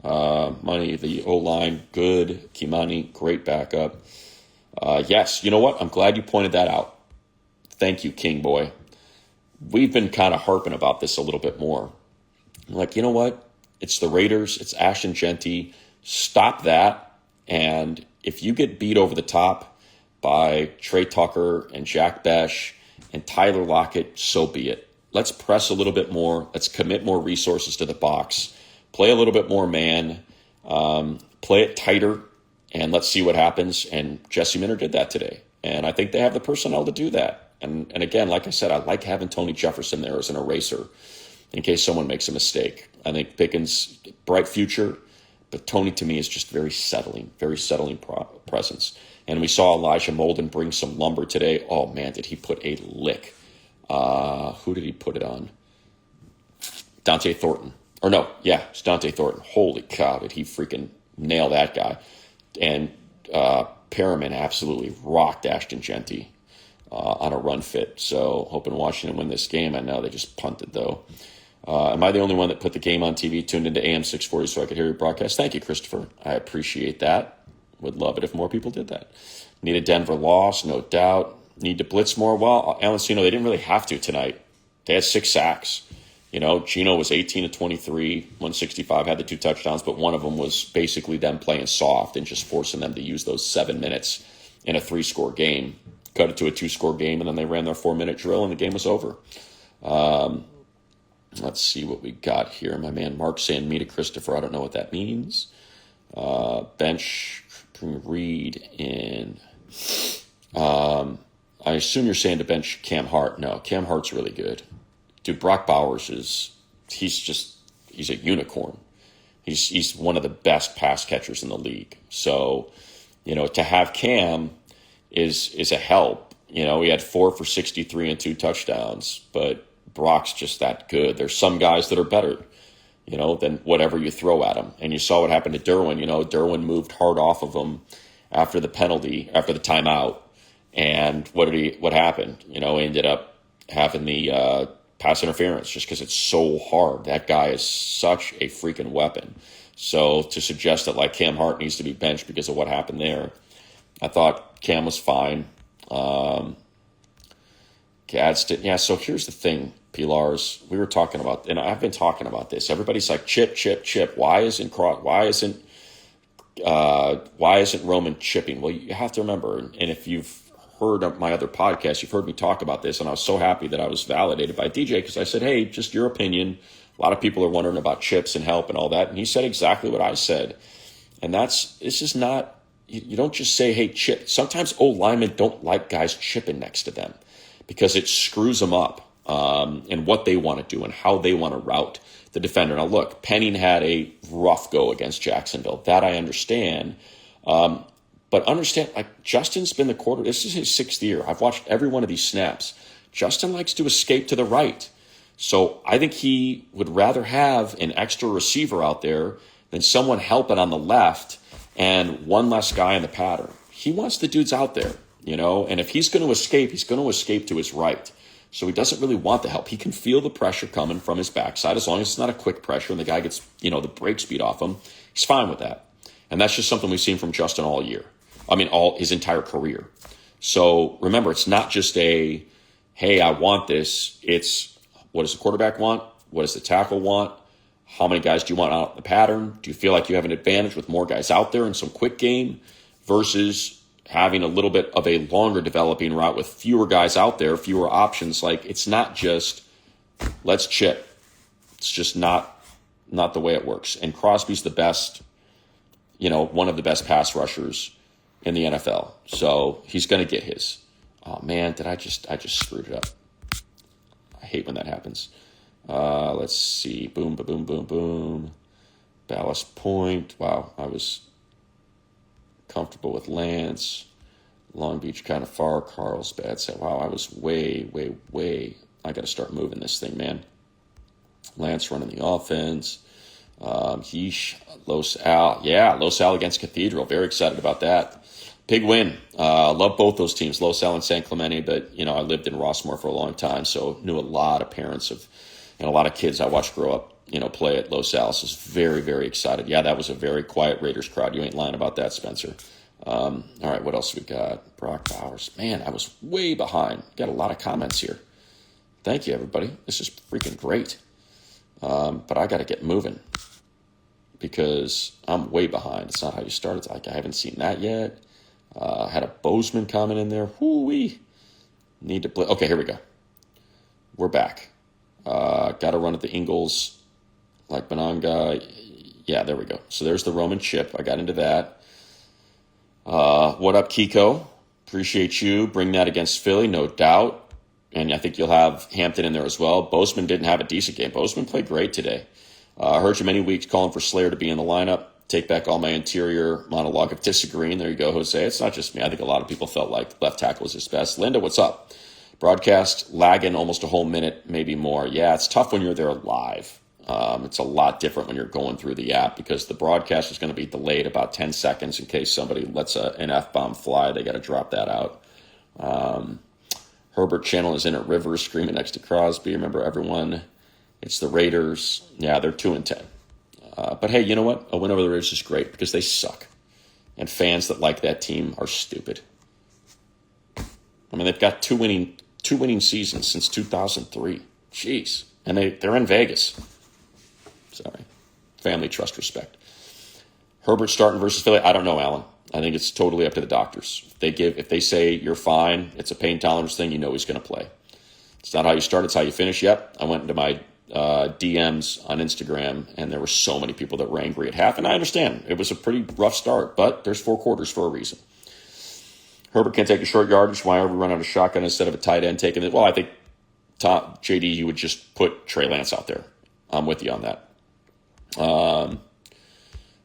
Money, the O-line, good. Kimani, great backup. Yes, you know what? I'm glad you pointed that out. Thank you, King Boy. We've been kind of harping about this a little bit more. Like, you know what? It's the Raiders. It's Ashton Genty. Stop that. And if you get beat over the top by Trey Tucker and Jack Besh and Tyler Lockett, so be it. Let's press a little bit more. Let's commit more resources to the box. Play a little bit more man. Play it tighter. And let's see what happens. And Jesse Minter did that today. And I think they have the personnel to do that. And again, like I said, I like having Tony Jefferson there as an eraser in case someone makes a mistake. I think Pickens, bright future, but Tony to me is just very settling presence. And we saw Elijah Molden bring some lumber today. Oh, man, did he put a lick. Who did he put it on? Dante Thornton. Or no, yeah, it's Dante Thornton. Holy cow, did he freaking nail that guy. And Perriman absolutely rocked Ashton Genty on a run fit. So hoping Washington win this game. I know they just punted, though. Am I the only one that put the game on TV, tuned into AM 640 so I could hear your broadcast? Thank you, Christopher. I appreciate that. Would love it if more people did that. Need a Denver loss, no doubt. Need to blitz more. Well, Alancino, they didn't really have to tonight. They had 6 sacks. You know, Gino was 18 of 23, 165, had the 2 touchdowns, but one of them was basically them playing soft and just forcing them to use those 7 minutes in a 3-score game. Cut it to a 2-score game, and then they ran their 4-minute drill, and the game was over. Let's see what we got here. My man Mark saying me to Christopher. I don't know what that means. Bench Reed in. I assume you're saying to bench Cam Hart. No, Cam Hart's really good. Dude, Brock Bowers he's a unicorn. He's one of the best pass catchers in the league. So, you know, to have Cam is a help. You know, he had 4 for 63 and 2 touchdowns, but Brock's just that good. There's some guys that are better, you know, than whatever you throw at him. And you saw what happened to Derwin. You know, Derwin moved hard off of him after the penalty, after the timeout. And what happened? You know, he ended up having the pass interference just because it's so hard. That guy is such a freaking weapon. So to suggest that like Cam Hart needs to be benched because of what happened there, I thought Cam was fine. Gadsden, yeah. So here's the thing, Pilars. We were talking about, and I've been talking about this. Everybody's like chip. Why isn't Roman chipping? Well, you have to remember, and if you've heard my other podcast, you've heard me talk about this, and I was so happy that I was validated by DJ because I said, hey, just your opinion. A lot of people are wondering about chips and help and all that, and he said exactly what I said. And it's just not, you don't just say, hey, chip. Sometimes old linemen don't like guys chipping next to them because it screws them up in what they want to do and how they want to route the defender. Now, look, Penning had a rough go against Jacksonville. That I understand. But understand, like, Justin's been the quarter. This is his 6th year. I've watched every one of these snaps. Justin likes to escape to the right. So I think he would rather have an extra receiver out there than someone helping on the left and one less guy in the pattern. He wants the dudes out there, you know, and if he's going to escape, he's going to escape to his right. So he doesn't really want the help. He can feel the pressure coming from his backside as long as it's not a quick pressure and the guy gets, you know, the break speed off him. He's fine with that. And that's just something we've seen from Justin all year. I mean, all his entire career. So remember, it's not just a, hey, I want this. It's what does the quarterback want? What does the tackle want? How many guys do you want out in the pattern? Do you feel like you have an advantage with more guys out there in some quick game versus having a little bit of a longer developing route with fewer guys out there, fewer options? Like, it's not just let's chip. It's just not the way it works. And Crosby's the best, you know, one of the best pass rushers in the NFL. So he's going to get his. Oh man, I just screwed it up. I hate when that happens. Let's see. Boom, boom, boom, boom. Ballast Point. Wow, I was comfortable with Lance. Long Beach kind of far. Carlsbad said, wow, I was way. I got to start moving this thing, man. Lance running the offense. Los Al against Cathedral. Very excited about that. Big win. Love both those teams, Los Al and San Clemente. But, I lived in Rossmore for a long time, so knew a lot of parents and a lot of kids I watched grow up, play at Los Al. So I was very, very excited. Yeah, that was a very quiet Raiders crowd. You ain't lying about that, Spencer. All right, what else we got? Brock Bowers. Man, I was way behind. Got a lot of comments here. Thank you, everybody. This is freaking great. But I got to get moving because I'm way behind. It's not how you start. It's like I haven't seen that yet. Had a Bozeman comment in there. Whoo-wee. Need to play. Okay, here we go. We're back. Got to run at the Ingles like Benanga. Yeah, there we go. So there's the Roman chip. I got into that. What up, Kiko? Appreciate you. Bring that against Philly, no doubt. And I think you'll have Hampton in there as well. Bozeman didn't have a decent game. Bozeman played great today. I heard you many weeks calling for Slayer to be in the lineup. Take back all my interior monologue of disagreeing. There you go, Jose. It's not just me. I think a lot of people felt like left tackle was his best. Linda, what's up? Broadcast lagging almost a whole minute, maybe more. Yeah, it's tough when you're there live. It's a lot different when you're going through the app because the broadcast is going to be delayed about 10 seconds in case somebody lets an F-bomb fly. They got to drop that out. Herbert Channel is in at Rivers screaming next to Crosby. Remember, everyone, it's the Raiders. Yeah, they're 2-10. But hey, you know what? A win over the Raiders is great because they suck. And fans that like that team are stupid. I mean, they've got two winning seasons since 2003. Jeez. And they're in Vegas. Sorry. Family, trust, respect. Herbert starting versus Philly. I don't know, Alan. I think it's totally up to the doctors. If they say you're fine, it's a pain tolerance thing, he's going to play. It's not how you start, it's how you finish. Yep, I went into my DMs on Instagram, and there were so many people that were angry at half, and I understand. It was a pretty rough start, but there's 4 quarters for a reason. Herbert can't take a short yardage. Why are we running out of shotgun instead of a tight end taking it? Well, I think JD, he would just put Trey Lance out there. I'm with you on that.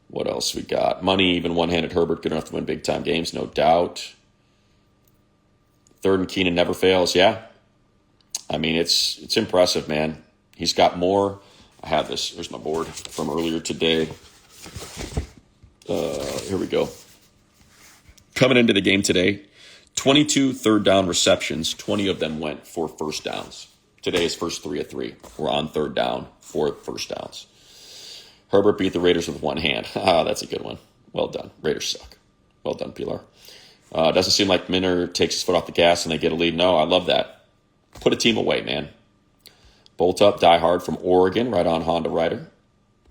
What else we got? Money, even one-handed Herbert, good enough to win big-time games, no doubt. Third and Keenan never fails, yeah. I mean, it's impressive, man. He's got more. I have this. Here's my board from earlier today. Here we go. Coming into the game today, 22 third down receptions. 20 of them went for first downs. Today's first 3 of 3 were on third down for first downs. Herbert beat the Raiders with one hand. That's a good one. Well done. Raiders suck. Well done, Pilar. Doesn't seem like Minner takes his foot off the gas and they get a lead. No, I love that. Put a team away, man. Bolt up, die hard from Oregon, right on Honda rider.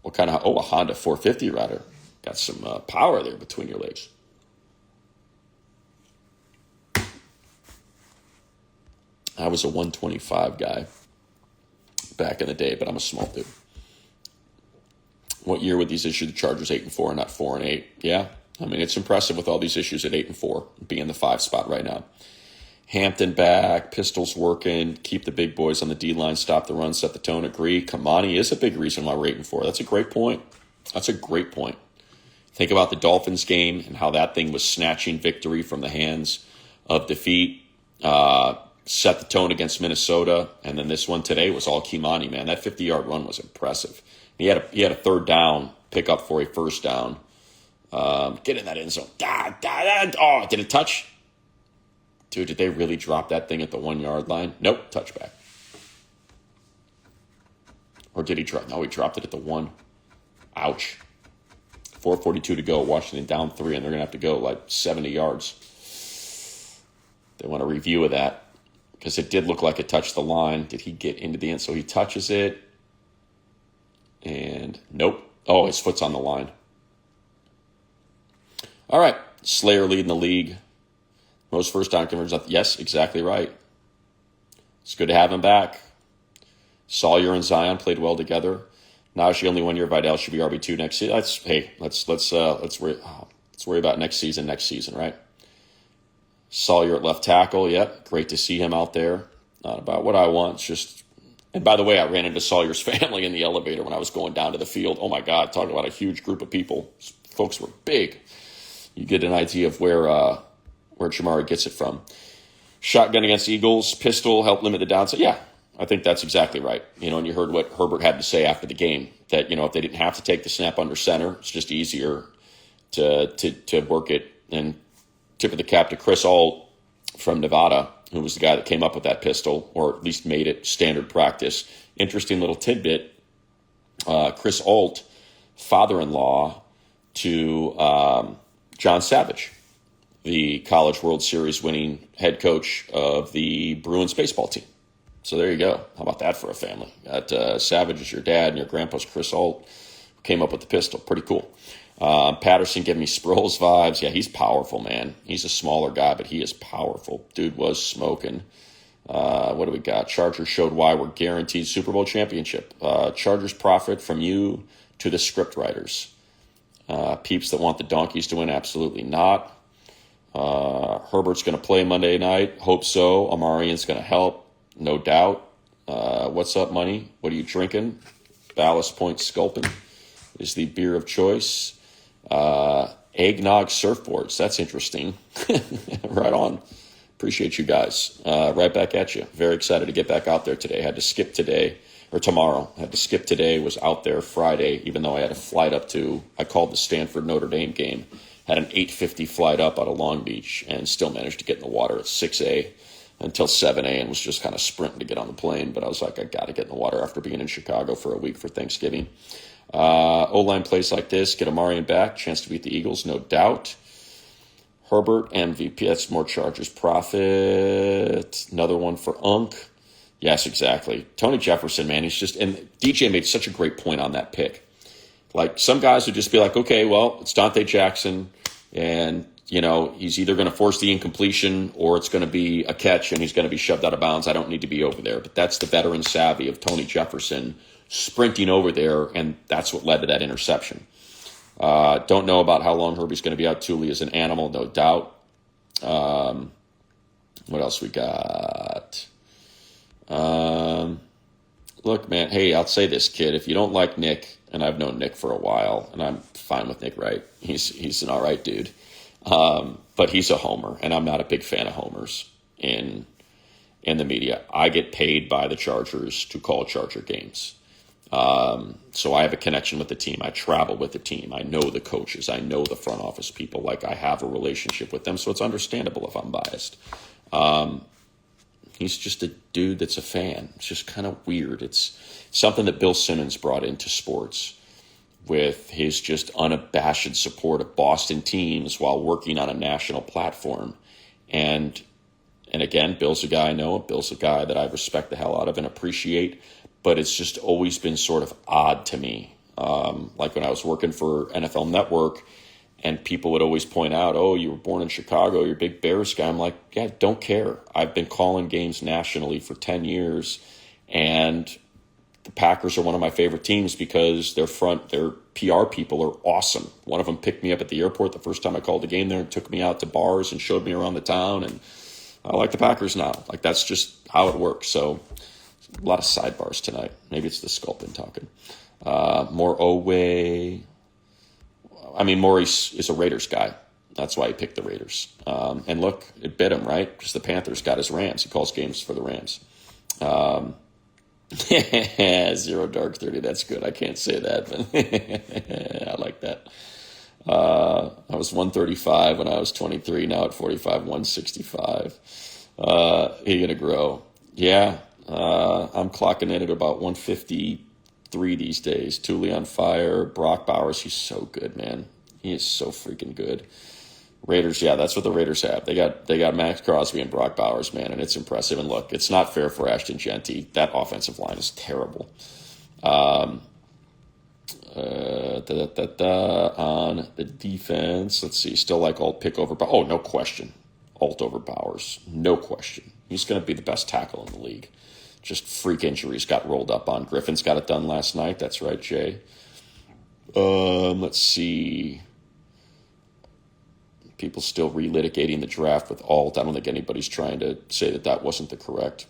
What kind of, a Honda 450 rider. Got some power there between your legs. I was a 125 guy back in the day, but I'm a small dude. What year would these issue the Chargers 8-4 and not 4-8? Yeah, I mean, it's impressive with all these issues at 8-4, be in the 5 spot right now. Hampton back, pistols working, keep the big boys on the D-line, stop the run, set the tone, agree. Kimani is a big reason why we're 8-4. That's a great point. Think about the Dolphins game and how that thing was snatching victory from the hands of defeat. Set the tone against Minnesota, and then this one today was all Kimani, man. That 50-yard run was impressive. He had a third down pickup for a first down. Get in that end zone. Oh, did it touch? Dude, did they really drop that thing at the 1 yard line? Nope, touchback. Or did he drop? No, he dropped it at the 1. Ouch. 4:42 to go. Washington down 3, and they're going to have to go like 70 yards. They want a review of that because it did look like it touched the line. Did he get into the end? So he touches it. And nope. Oh, his foot's on the line. All right. Slayer leading the league. Most first down conversions. Yes, exactly right. It's good to have him back. Sawyer and Zion played well together. Najee only 1 year. Vidal should be RB2 next season. Let's worry about next season, right? Sawyer at left tackle. Yep, great to see him out there. Not about what I want. It's just, and by the way, I ran into Sawyer's family in the elevator when I was going down to the field. Oh my God, talking about a huge group of people. Folks were big. You get an idea of where Jamari gets it from. Shotgun against Eagles, pistol, help limit the downside. Yeah, I think that's exactly right. And you heard what Herbert had to say after the game, that, if they didn't have to take the snap under center, it's just easier to work it. And tip of the cap to Chris Ault from Nevada, who was the guy that came up with that pistol, or at least made it standard practice. Interesting little tidbit. Chris Ault, father-in-law to John Savage, the College World Series winning head coach of the Bruins baseball team. So there you go. How about that for a family? Got Savage is your dad, and your grandpa's Chris Ault, who came up with the pistol. Pretty cool. Patterson giving me Sproles vibes. Yeah, he's powerful, man. He's a smaller guy, but he is powerful. Dude was smoking. What do we got? Chargers showed why we're guaranteed Super Bowl championship. Chargers profit from you to the script writers. Peeps that want the Donkeys to win, absolutely not. Herbert's going to play Monday night. Hope so. Amarian's going to help, no doubt. What's up, money? What are you drinking? Ballast Point Sculpin is the beer of choice. Eggnog surfboards. That's interesting. Right on. Appreciate you guys. Right back at you. Very excited to get back out there today. Had to skip today, or tomorrow. Had to skip today. Was out there Friday, even though I had a flight up to, I called the Stanford Notre Dame game. Had an 8:50 flight up out of Long Beach and still managed to get in the water at 6 until 7 and was just kind of sprinting to get on the plane. But I was like, I got to get in the water after being in Chicago for a week for Thanksgiving. O-line plays like this, get Amarian back, chance to beat the Eagles, no doubt. Herbert, MVP, that's more Chargers profit. Another one for Unk. Yes, exactly. Tony Jefferson, man, he's just, and DJ made such a great point on that pick. Like, some guys would just be like, okay, well, it's Dante Jackson, and, he's either going to force the incompletion or it's going to be a catch and he's going to be shoved out of bounds. I don't need to be over there. But that's the veteran savvy of Tony Jefferson sprinting over there, and that's what led to that interception. Don't know about how long Herbie's going to be out. Thule is an animal, no doubt. What else we got? Look, man, hey, I'll say this, kid. If you don't like Nick, and I've known Nick for a while, and I'm fine with Nick Wright. He's an all right dude. But he's a homer, and I'm not a big fan of homers in the media. I get paid by the Chargers to call Charger games. So I have a connection with the team. I travel with the team. I know the coaches. I know the front office people. Like, I have a relationship with them, so it's understandable if I'm biased. He's just a dude that's a fan. It's just kind of weird. It's something that Bill Simmons brought into sports with his just unabashed support of Boston teams while working on a national platform. And again, Bill's a guy I know. Bill's a guy that I respect the hell out of and appreciate. But it's just always been sort of odd to me. Like when I was working for NFL Network and people would always point out, oh, you were born in Chicago, you're a big Bears guy. I'm like, yeah, don't care. I've been calling games nationally for 10 years. And the Packers are one of my favorite teams because their PR people are awesome. One of them picked me up at the airport the first time I called the game there and took me out to bars and showed me around the town. And I like the Packers now. Like, that's just how it works. So a lot of sidebars tonight. Maybe it's the Sculpin talking. More Oway. I mean, Maurice is a Raiders guy. That's why he picked the Raiders. And look, it bit him, right? Because the Panthers got his Rams. He calls games for the Rams. 0 Dark 30. That's good. I can't say that, but I like that. I was 135 when I was 23. Now at 45, 165. He's going to grow. Yeah. I'm clocking in at about 153 these days. Thule on fire. Brock Bowers, he's so good, man. He is so freaking good. Raiders, yeah, that's what the Raiders have. They got Max Crosby and Brock Bowers, man, and it's impressive. And look, it's not fair for Ashton Genty. That offensive line is terrible. On the defense, let's see, still like Alt pick over. Oh, no question. Alt over Bowers. No question. He's going to be the best tackle in the league. Just freak injuries got rolled up on. Griffin's got it done last night. That's right, Jay. Let's see. People still relitigating the draft with alt. I don't think anybody's trying to say that wasn't the correct.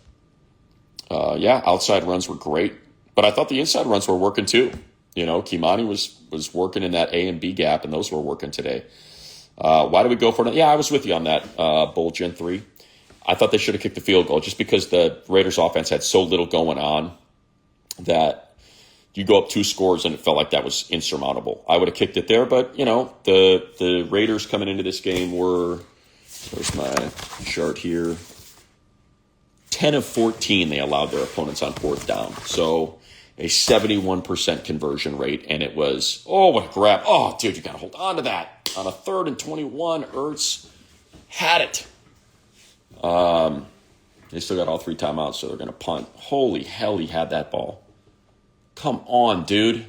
Outside runs were great, but I thought the inside runs were working too. Kimani was working in that A and B gap, and those were working today. Why did we go for it? Yeah, I was with you on that, Bull Gen 3. I thought they should have kicked the field goal just because the Raiders offense had so little going on that you go up 2 scores and it felt like that was insurmountable. I would have kicked it there, but, the Raiders coming into this game were, where's my chart here? 10 of 14 they allowed their opponents on 4th down. So a 71% conversion rate, and it was, what a grab. Oh, dude, you got to hold on to that. On a 3rd and 21, Ertz had it. They still got all 3 timeouts, so they're going to punt. Holy hell, he had that ball. Come on, dude.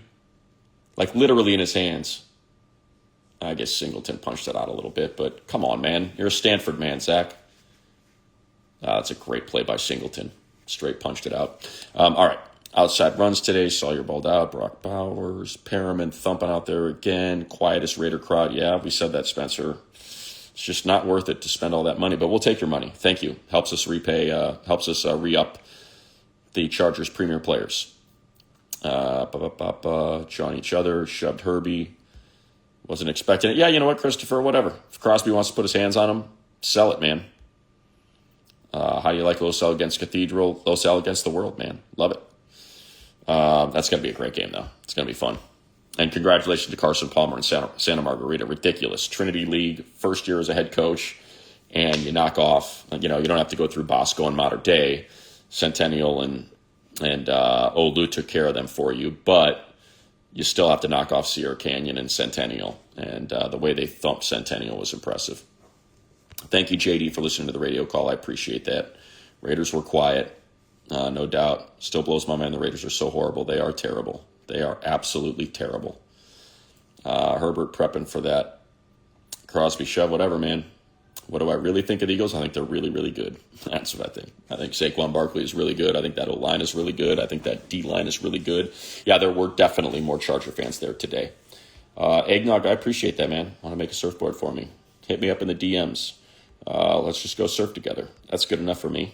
Like literally in his hands. I guess Singleton punched it out a little bit, but come on, man. You're a Stanford man, Zach. That's a great play by Singleton. Straight punched it out. All right. Outside runs today. Sawyer balled out. Brock Bowers. Perriman thumping out there again. Quietest Raider crowd. Yeah, we said that, Spencer. It's just not worth it to spend all that money, but we'll take your money. Thank you. Helps us re-up the Chargers premier players. Jawing each other. Shoved Herbie. Wasn't expecting it. Yeah, you know what, Christopher? Whatever. If Crosby wants to put his hands on him, sell it, man. How do you like Losell against Cathedral? Losell against the world, man. Love it. That's going to be a great game, though. It's going to be fun. And congratulations to Carson Palmer and Santa Margarita. Ridiculous. Trinity League, first year as a head coach, and you knock off, you don't have to go through Bosco and Mater Dei. Centennial and Olu took care of them for you, but you still have to knock off Sierra Canyon and Centennial. And the way they thumped Centennial was impressive. Thank you, JD, for listening to the radio call. I appreciate that. Raiders were quiet, no doubt. Still blows my mind the Raiders are so horrible. They are terrible. They are absolutely terrible. Herbert prepping for that Crosby shove, whatever, man. What do I really think of the Eagles? I think they're really, really good. That's what I think. I think Saquon Barkley is really good. I think that O-line is really good. I think that D-line is really good. Yeah, there were definitely more Charger fans there today. Eggnog, I appreciate that, man. Want to make a surfboard for me? Hit me up in the DMs. Let's just go surf together. That's good enough for me.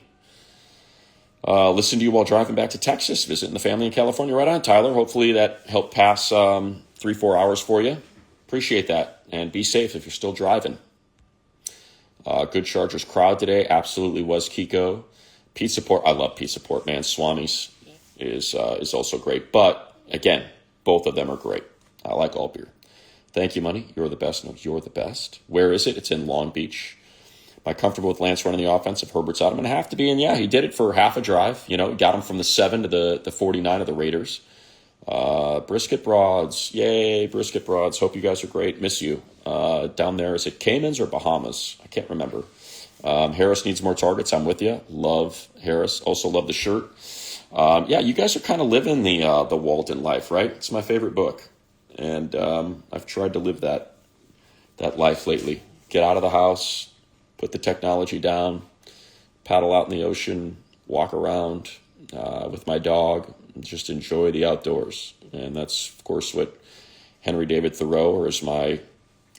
Listen to you while driving back to Texas, visiting the family in California. Right on, Tyler. Hopefully that helped pass 3-4 hours for you. Appreciate that. And be safe if you're still driving. Good Chargers crowd today. Absolutely was Kiko. Pizza Port. I love Pizza Port, man. Swami's is also great. But, again, both of them are great. I like all beer. Thank you, Money. You're the best. No, you're the best. Where is it? It's in Long Beach. Am I comfortable with Lance running the offense if Herbert's out? I'm going to have to be. And, yeah, he did it for half a drive. Got him from the 7 to the 49 of the Raiders. Brisket Broads. Yay, Brisket Broads. Hope you guys are great. Miss you. Down there, is it Caymans or Bahamas? I can't remember. Harris needs more targets. I'm with you. Love Harris. Also love the shirt. You guys are kind of living the Walden life, right? It's my favorite book. And I've tried to live that life lately. Get out of the house, put the technology down, paddle out in the ocean, walk around with my dog, and just enjoy the outdoors. And that's, of course, what Henry David Thoreau, or as my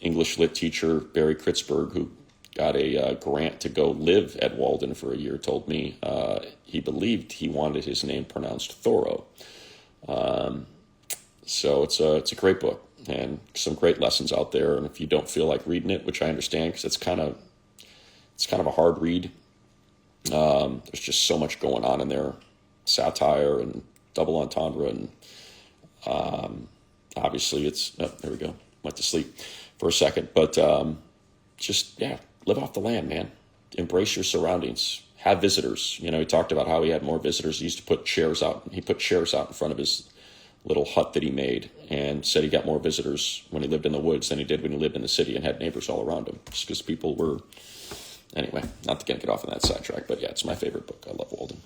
English lit teacher, Barry Kritzberg, who got a grant to go live at Walden for a year, told me he believed he wanted his name pronounced Thoreau. So it's a great book and some great lessons out there. And if you don't feel like reading it, which I understand because it's kind of a hard read. There's just so much going on in there, satire and double entendre, and obviously it's there we go. Went to sleep for a second, but live off the land, man. Embrace your surroundings. Have visitors. He talked about how he had more visitors. He used to put chairs out. He put chairs out in front of his little hut that he made, and said he got more visitors when he lived in the woods than he did when he lived in the city and had neighbors all around him. Just because people were. Anyway, not to get off on that sidetrack, but yeah, it's my favorite book. I love Walden.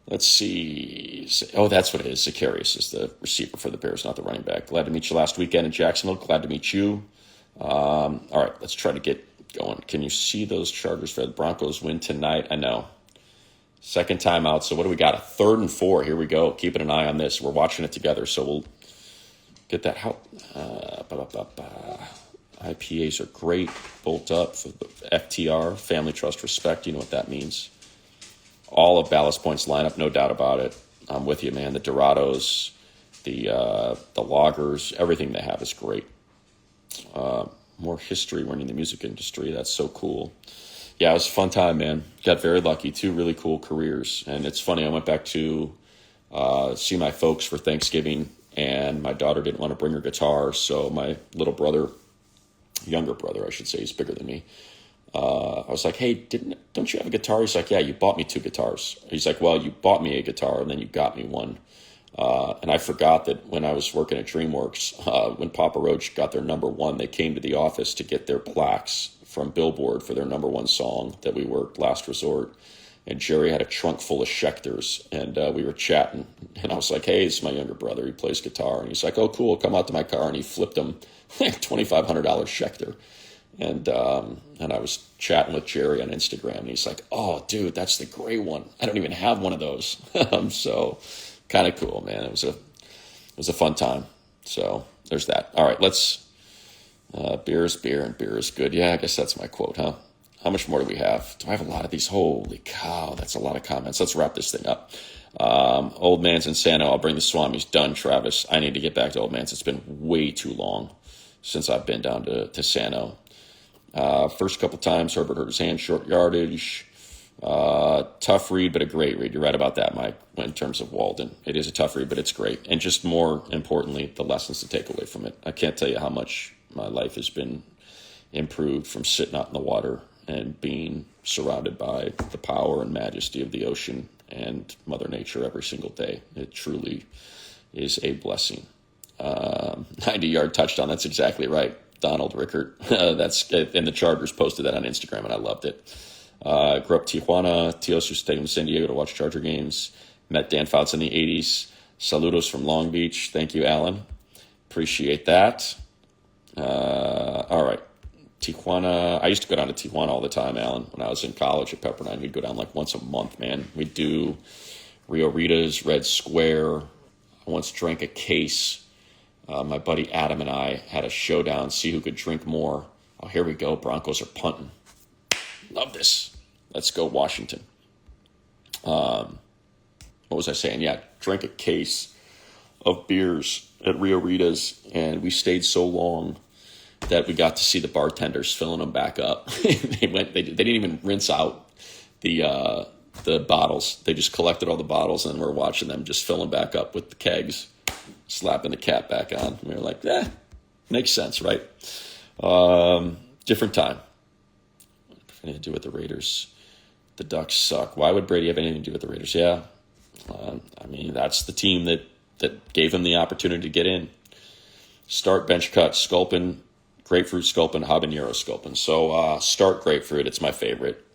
Let's see. Oh, that's what it is. Zacharias is the receiver for the Bears, not the running back. Glad to meet you last weekend in Jacksonville. Glad to meet you. All right, let's try to get going. Can you see those Chargers for the Broncos win tonight? I know. Second time out. So what do we got? A 3rd and 4. Here we go. Keeping an eye on this. We're watching it together, so we'll get that help. IPAs are great. Bolt Up for the FTR, Family Trust Respect. You know what that means. All of Ballast Point's lineup, no doubt about it. I'm with you, man. The Dorados, the lagers, everything they have is great. More history running the music industry. That's so cool. Yeah, it was a fun time, man. Got very lucky. 2 really cool careers. And it's funny, I went back to see my folks for Thanksgiving, and my daughter didn't want to bring her guitar, so my little brother, younger brother, I should say, he's bigger than me. I was like, hey, don't you have a guitar? He's like, yeah, you bought me 2 guitars. He's like, well, you bought me a guitar, and then you got me one. And I forgot that when I was working at DreamWorks, when Papa Roach got their number 1, they came to the office to get their plaques from Billboard for their number 1 song that we worked, Last Resort. And Jerry had a trunk full of Schecters, and we were chatting. And I was like, hey, it's my younger brother. He plays guitar. And he's like, oh, cool, come out to my car. And he flipped him $2,500 Schecter. And I was chatting with Jerry on Instagram, and he's like, oh, dude, that's the gray one. I don't even have one of those. So kind of cool, man. It was a fun time. So there's that. All right, let's beer is beer and beer is good. Yeah, I guess that's my quote, huh? How much more do we have? Do I have a lot of these? Holy cow, that's a lot of comments. Let's wrap this thing up. Old Man's in Santa. I'll bring the Swamis. Done, Travis. I need to get back to Old Man's. It's been way too long since I've been down to Sano. First couple times, Herbert hurt his hand, short yardage. Tough read, but a great read. You're right about that, Mike, in terms of Walden. It is a tough read, but it's great. And just more importantly, the lessons to take away from it. I can't tell you how much my life has been improved from sitting out in the water and being surrounded by the power and majesty of the ocean and Mother Nature every single day. It truly is a blessing. 90-yard touchdown, that's exactly right. Donald Rickert, and the Chargers posted that on Instagram, and I loved it. Grew up Tijuana, Tios used to take him to San Diego to watch Charger games. Met Dan Fouts in the 80s. Saludos from Long Beach. Thank you, Alan. Appreciate that. All right. Tijuana. I used to go down to Tijuana all the time, Alan. When I was in college at Pepperdine, we'd go down like once a month, man. We'd do Rio Rita's, Red Square. I once drank a case. My buddy Adam and I had a showdown, see who could drink more. Oh, here we go. Broncos are punting. Love this. Let's go, Washington. What was I saying? Yeah, drank a case of beers at Rio Rita's, and we stayed so long that we got to see the bartenders filling them back up. They didn't even rinse out the bottles. They just collected all the bottles, and we're watching them just fill them back up with the kegs, slapping the cap back on. And we were like, makes sense, right? Different time. Anything to do with the Raiders? The Ducks suck. Why would Brady have anything to do with the Raiders? Yeah, I mean, that's the team that gave him the opportunity to get in. Start, bench, cut, Sculpin, grapefruit Sculpin, habanero Sculpin. So start grapefruit. It's my favorite.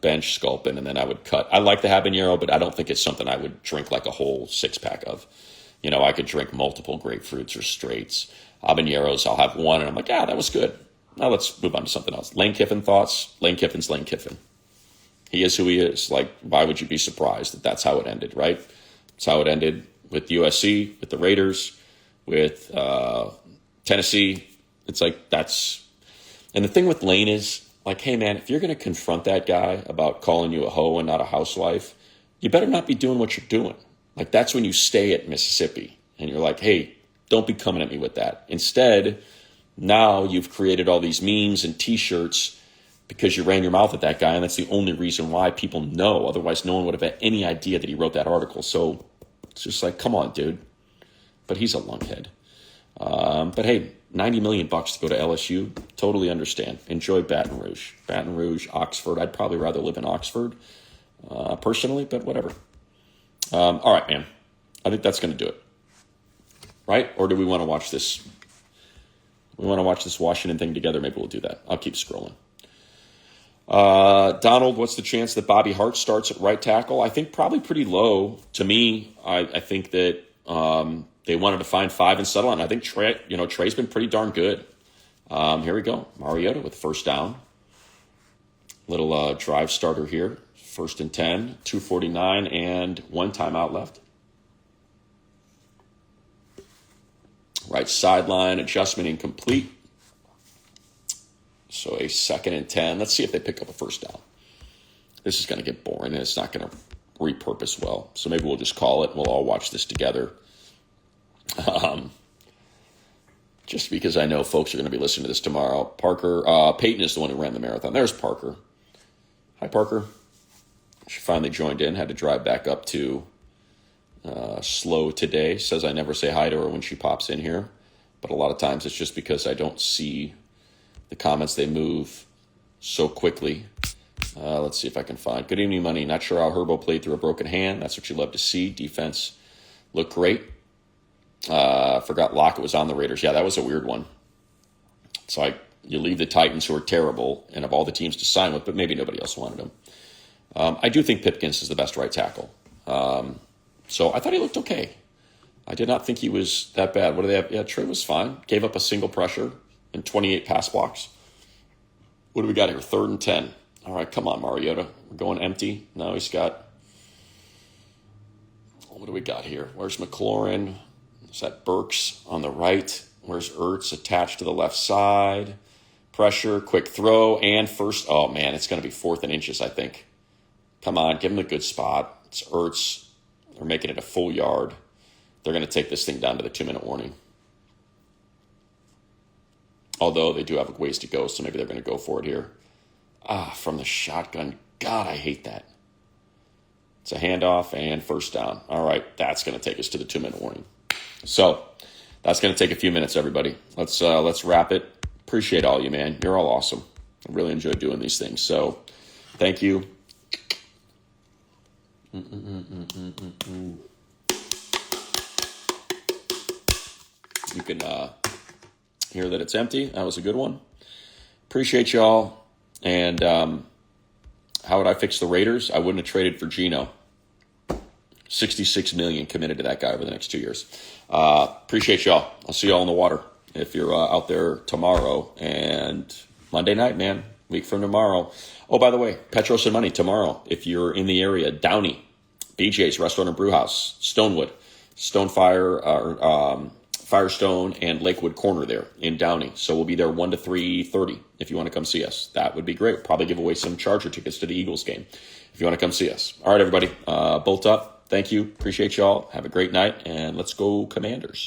Bench Sculpin, and then I would cut. I like the habanero, but I don't think it's something I would drink like a whole 6-pack of. You know, I could drink multiple grapefruits or straights. Habaneros, I'll have one, and I'm like, that was good. Now let's move on to something else. Lane Kiffin thoughts? Lane Kiffin's Lane Kiffin. He is who he is. Like, why would you be surprised that that's how it ended, right? It's how it ended with USC, with the Raiders, with Tennessee. It's like that's... And the thing with Lane is, like, hey, man, if you're going to confront that guy about calling you a hoe and not a housewife, you better not be doing what you're doing. Like, that's when you stay at Mississippi. And you're like, hey, don't be coming at me with that. Instead... Now you've created all these memes and T-shirts because you ran your mouth at that guy, and that's the only reason why people know. Otherwise, no one would have had any idea that he wrote that article. So it's just like, come on, dude. But he's a lunkhead. But hey, $90 million to go to LSU. Totally understand. Enjoy Baton Rouge. Baton Rouge, Oxford. I'd probably rather live in Oxford personally, but whatever. All right, man. I think that's going to do it. Right? Or do we want to watch this? We want to watch this Washington thing together. Maybe we'll do that. I'll keep scrolling. Donald, what's the chance that Bobby Hart starts at right tackle? I think probably pretty low. To me, I think that they wanted to find 5 and settle on. I think Trey's been pretty darn good. Here we go. Mariota with first down. Little drive starter here. 1st and 10, 2:49, and 1 timeout left. Right sideline adjustment incomplete. So a 2nd and 10. Let's see if they pick up a first down. This is going to get boring, and it's not going to repurpose well. So maybe we'll just call it, and we'll all watch this together. Just because I know folks are going to be listening to this tomorrow. Peyton is the one who ran the marathon. There's Parker. Hi, Parker. She finally joined in. Had to drive back up to Slow today. Says I never say hi to her when she pops in here. But a lot of times it's just because I don't see the comments. They move so quickly. Let's see if I can find. Good evening, Money. Not sure how Herbo played through a broken hand. That's what you love to see. Defense looked great. Forgot Lockett was on the Raiders. Yeah, that was a weird one. It's like you leave the Titans, who are terrible and have all the teams to sign with, but maybe nobody else wanted them. I do think Pipkins is the best right tackle. So I thought he looked okay. I did not think he was that bad. What do they have? Yeah, Trey was fine. Gave up a single pressure and 28 pass blocks. What do we got here? 3rd and 10. All right, come on, Mariota. We're going empty. Now he's got... What do we got here? Where's McLaurin? Is that Burks on the right? Where's Ertz attached to the left side? Pressure, quick throw, and first... Oh, man, it's going to be 4th and inches, I think. Come on, give him a good spot. It's Ertz. They're making it a full yard. They're going to take this thing down to the 2-minute warning. Although they do have ways to go, so maybe they're going to go for it here. From the shotgun. God, I hate that. It's a handoff and first down. All right, that's going to take us to the 2-minute warning. So that's going to take a few minutes, everybody. Let's wrap it. Appreciate all you, man. You're all awesome. I really enjoy doing these things. So thank you. You can hear that it's empty. That was a good one. Appreciate y'all. And how would I fix the Raiders? I wouldn't have traded for Geno. $66 million committed to that guy over the next 2 years. Appreciate y'all. I'll see y'all in the water if you're out there tomorrow and Monday night, man. Week from tomorrow. Oh, by the way, Petros and Money tomorrow. If you're in the area, Downey, BJ's Restaurant and Brew House, Stonewood, Firestone, and Lakewood Corner there in Downey. So we'll be there 1 to 3:30 if you want to come see us. That would be great. Probably give away some Charger tickets to the Eagles game if you want to come see us. All right, everybody. Bolt up. Thank you. Appreciate y'all. Have a great night, and let's go Commanders.